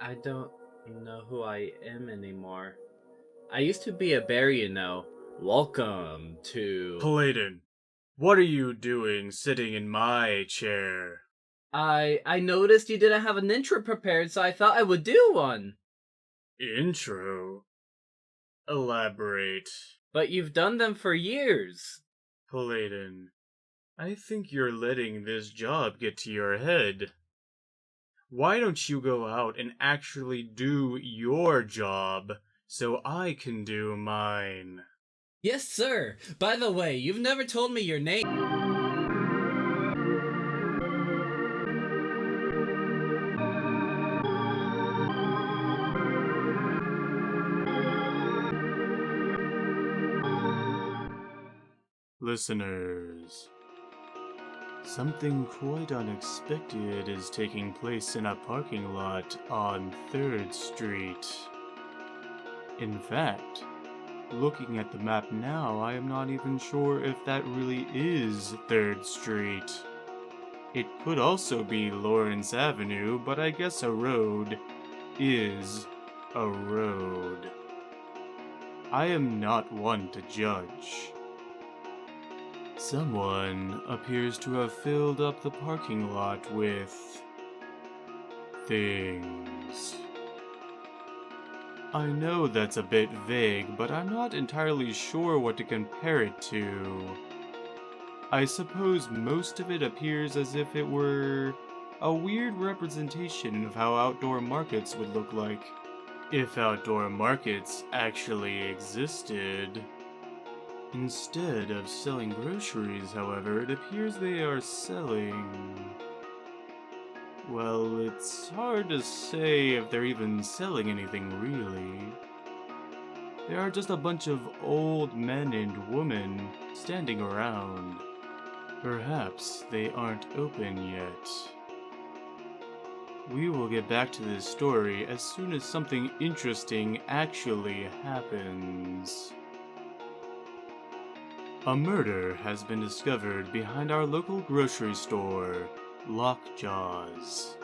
I don't know who I am anymore. I used to be a bear, you know. Welcome to... Paladin, what are you doing sitting in my chair? I noticed you didn't have an intro prepared, so I thought I would do one. Intro? Elaborate. But you've done them for years. Paladin, I think you're letting this job get to your head. Why don't you go out and actually do your job so I can do mine? Yes, sir. By the way, you've never told me your name. Listeners, something quite unexpected is taking place in a parking lot on 3rd Street. In fact, looking at the map now, I am not even sure if that really is 3rd Street. It could also be Lawrence Avenue, but I guess a road is a road. I am not one to judge. Someone appears to have filled up the parking lot with things. I know that's a bit vague, but I'm not entirely sure what to compare it to. I suppose most of it appears as if it were a weird representation of how outdoor markets would look like, if outdoor markets actually existed. Instead of selling groceries, however, it appears they are selling... Well, it's hard to say if they're even selling anything really. They are just a bunch of old men and women standing around. Perhaps they aren't open yet. We will get back to this story as soon as something interesting actually happens. A murder has been discovered behind our local grocery store, Lockjaw's.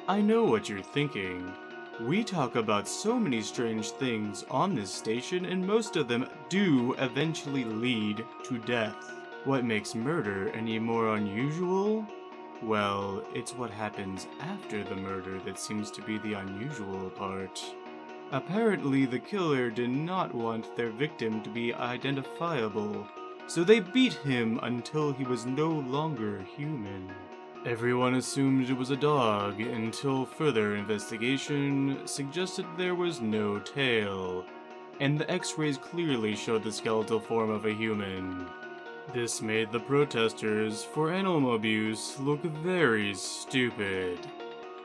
I know what you're thinking. We talk about so many strange things on this station, and most of them do eventually lead to death. What makes murder any more unusual? Well, it's what happens after the murder that seems to be the unusual part. Apparently, the killer did not want their victim to be identifiable, so they beat him until he was no longer human. Everyone assumed it was a dog until further investigation suggested there was no tail, and the x-rays clearly showed the skeletal form of a human. This made the protesters for animal abuse look very stupid,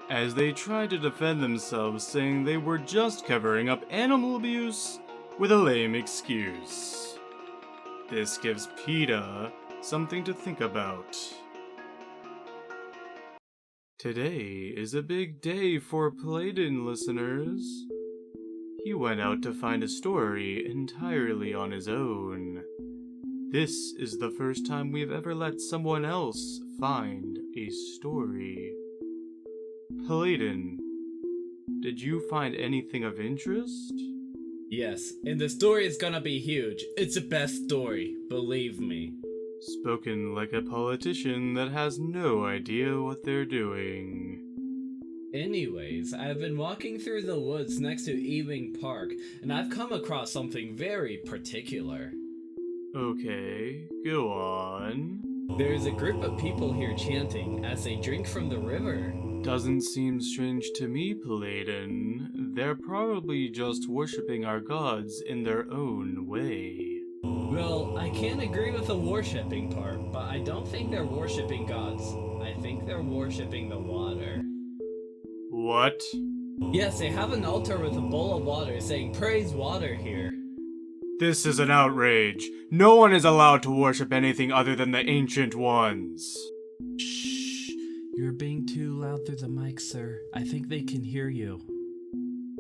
as they tried to defend themselves, saying they were just covering up animal abuse with a lame excuse. This gives PETA something to think about. Today is a big day for Paladin, listeners. He went out to find a story entirely on his own. This is the first time we've ever let someone else find a story. Paladin, did you find anything of interest? Yes, and the story is gonna be huge. It's the best story, believe me. Spoken like a politician that has no idea what they're doing. Anyways, I've been walking through the woods next to Ewing Park, and I've come across something very particular. Okay, go on. There's a group of people here chanting as they drink from the river. Doesn't seem strange to me, Paladin. They're probably just worshipping our gods in their own way. Well, I can't agree with the worshipping part, but I don't think they're worshipping gods. I think they're worshipping the water. What? Yes, they have an altar with a bowl of water saying praise water here. This is an outrage. No one is allowed to worship anything other than the ancient ones. Shh, you're being too loud through the mic, sir. I think they can hear you.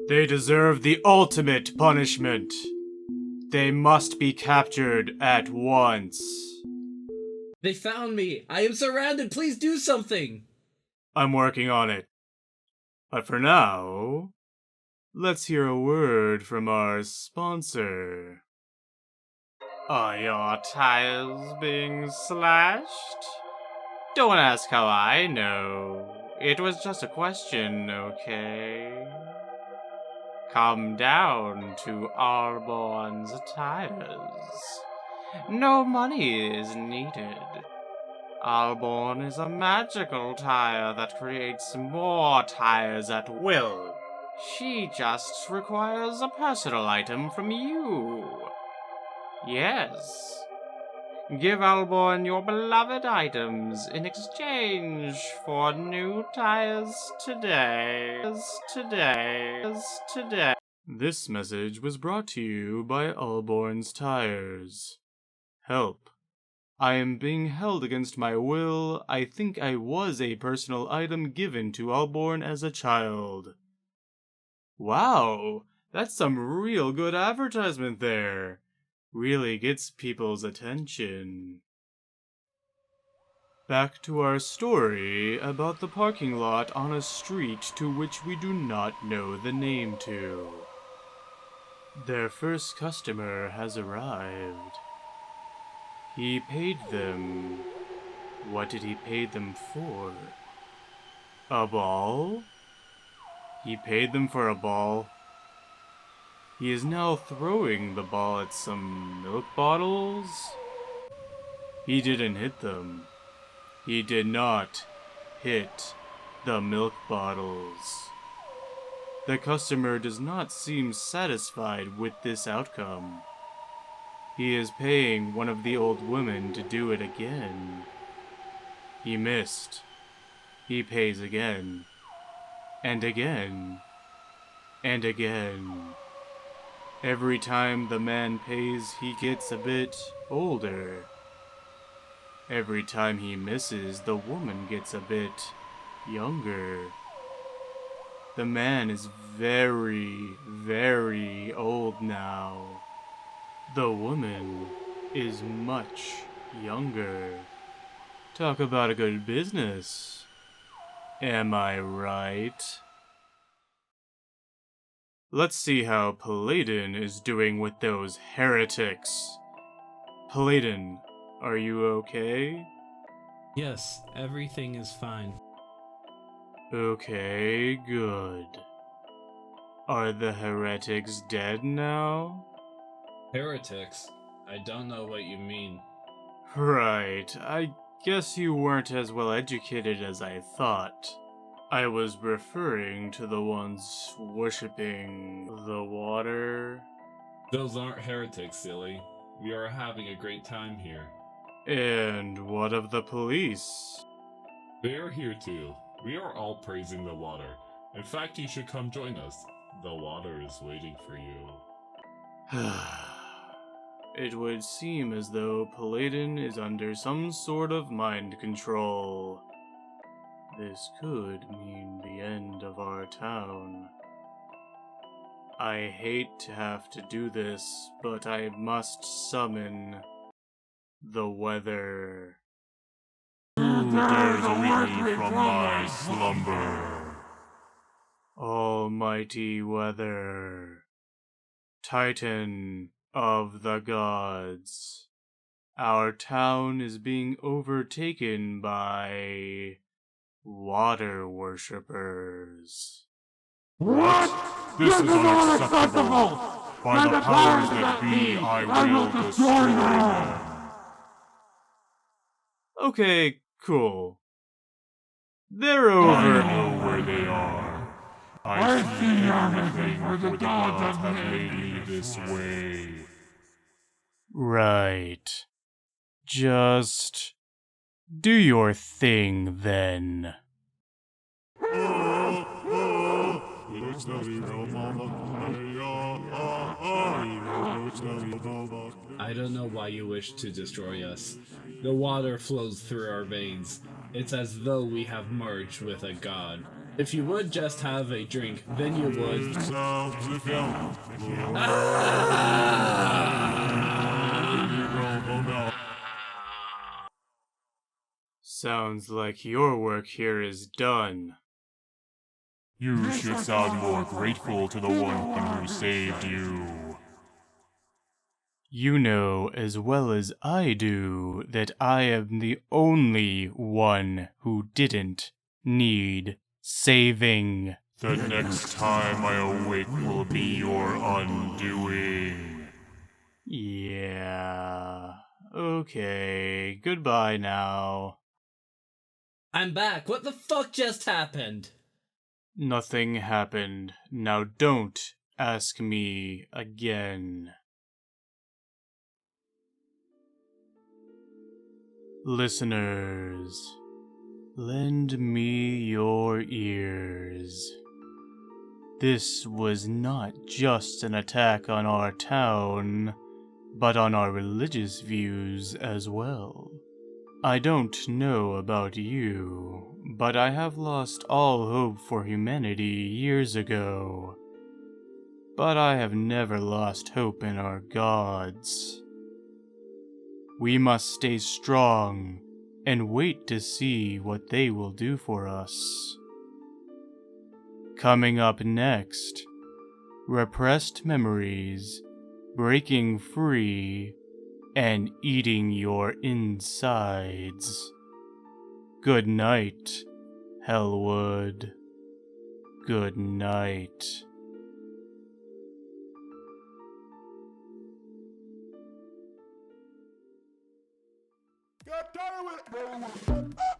They deserve the ultimate punishment. They must be captured at once. They found me! I am surrounded! Please do something! I'm working on it. But for now, let's hear a word from our sponsor. Are your tires being slashed? Don't ask how I know. It was just a question, okay? Come down to Arborn's Tires. No money is needed. Alborn is a magical tire that creates more tires at will. She just requires a personal item from you. Yes. Give Alborn your beloved items in exchange for new tires today. This message was brought to you by Alborn's Tires. Help. I am being held against my will. I think I was a personal item given to Alborn as a child. Wow, that's some real good advertisement there. Really gets people's attention. Back to our story about the parking lot on a street to which we do not know the name to. Their first customer has arrived. He paid them. What did he pay them for? A ball? He paid them for a ball. He is now throwing the ball at some milk bottles? He didn't hit them. He did not hit the milk bottles. The customer does not seem satisfied with this outcome. He is paying one of the old women to do it again. He missed. He pays again. And again. And again. Every time the man pays, he gets a bit older. Every time he misses, the woman gets a bit younger. The man is very, very old now. The woman is much younger. Talk about a good business. Am I right? Let's see how Paladin is doing with those heretics. Paladin, are you okay? Yes, everything is fine. Okay, good. Are the heretics dead now? Heretics? I don't know what you mean. Right, I guess you weren't as well educated as I thought. I was referring to the ones worshipping the water. Those aren't heretics, silly. We are having a great time here. And what of the police? They are here too. We are all praising the water. In fact, you should come join us. The water is waiting for you. It would seem as though Paladin is under some sort of mind control. This could mean the end of our town. I hate to have to do this, but I must summon the weather. Who dares awake me from my slumber? Almighty weather, Titan of the gods, our town is being overtaken by water worshippers. What? This is unacceptable! By the powers that be, I will destroy them! Okay, cool. They're over. I know where they are. I see everything where the gods have made me this way. Right. Just do your thing then. I don't know why you wish to destroy us. The water flows through our veins. It's as though we have merged with a god. If you would just have a drink, then you would. Sounds like your work here is done. You should sound more grateful to the one who saved you. You know as well as I do that I am the only one who didn't need saving. The next time I awake will be your undoing. Yeah. Okay. Goodbye now. I'm back. What the fuck just happened? Nothing happened. Now don't ask me again. Listeners, lend me your ears. This was not just an attack on our town, but on our religious views as well. I don't know about you, but I have lost all hope for humanity years ago. But I have never lost hope in our gods. We must stay strong and wait to see what they will do for us. Coming up next, repressed memories, breaking free, and eating your insides. Good night, Hellwood. Good night. God damn it!